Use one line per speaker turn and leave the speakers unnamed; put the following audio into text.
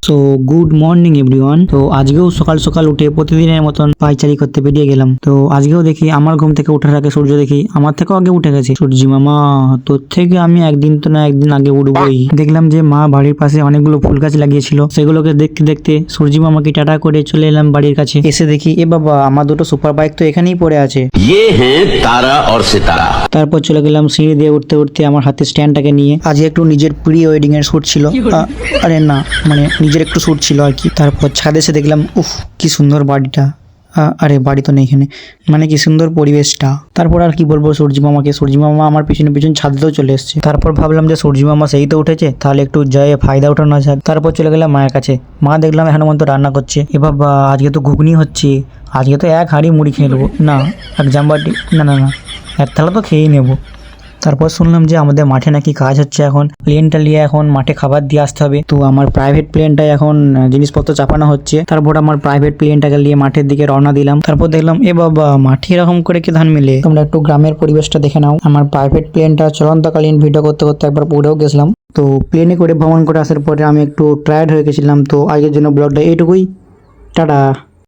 So good morning everyone. তো আজকেও সকাল সকাল উঠে প্রতিদিনের মতন পায়চারি করতে বেরিয়ে গেলাম। তো আজকেও দেখি আমার ঘুম থেকে উঠার আগে সূর্য দেখি আমার থেকেও আগে উঠে গেছে। সূর্যি মামা, তোর থেকে আমি একদিন তো না একদিন আগে উঠবই। দেখলাম যে মা বাড়ির পাশে অনেকগুলো ফুল গাছ লাগিয়েছিল, সেগুলোকে দেখতে দেখতে সূর্যি মামাকে টাটা করে চলে এলাম বাড়ির কাছে। এসে দেখি এ বাবা, আমার দুটো সুপার বাইক তো এখানেই পড়ে আছে।
ये हैं तारा और सितारा।
তারপর চলে গেলাম সিঁড়ি দিয়ে উঠতে উঠতে আমার হাতে স্ট্যান্ডটাকে নিয়ে। আজ একটু নিজের প্রি ওয়েডিং এর শুট ছিল, আরে না মানে নিজের একটু শুট ছিল আর কি। তারপর ছাদে এসে দেখলাম উফ কি সুন্দর বাড়িটা, আরে বাড়ি তো নেই এখানে, মানে কি সুন্দর পরিবেশটা। তারপর আর কি বলবো সূর্যি মামাকে, সূর্যি মামা আমার পিছনে পিছনে ছাদেও চলে এসেছে। তারপর ভাবলাম যে সূর্যি মামা সেই তো উঠেছে, তাহলে একটু জয়ে ফায়দা ওঠানো যাক। তারপর চলে গেলাম মায়ের কাছে। মা দেখলাম এখন পর্যন্ত রান্না করছে। এ বাবা, আজকে তো ঘুগনি হচ্ছে, আজকে তো এক হাঁড়ি মুড়ি খেয়ে নেবো, না এক জামবাটি, না না না এক থালা তো খেয়েই নেবো। তারপর শুনলাম যে আমাদের মাঠে নাকি কাজ হচ্ছে, এখন প্লেনটা নিয়ে এখন মাঠে খাবার দিয়ে আসতে হবে। তো আমার প্রাইভেট প্লেনটায় এখন জিনিসপত্র চাপানো হচ্ছে। তারপর আমার প্রাইভেট প্লেনটাকে নিয়ে মাঠের দিকে রওনা দিলাম। তারপর দেখলাম এ বাবা, মাঠে এরকম করে কি ধান মিলে। তোমরা একটু গ্রামের পরিবেশটা দেখে নাও। আমার প্রাইভেট প্লেনটা চলন্তকালীন ভিডিও করতে করতে একবার পড়েও গেছিলাম। তো প্লেনে করে ভ্রমণ করে আসার পরে আমি একটু টায়ার্ড হয়ে গেছিলাম। তো আজকের জন্য ব্লগটা এইটুকুই, টাটা।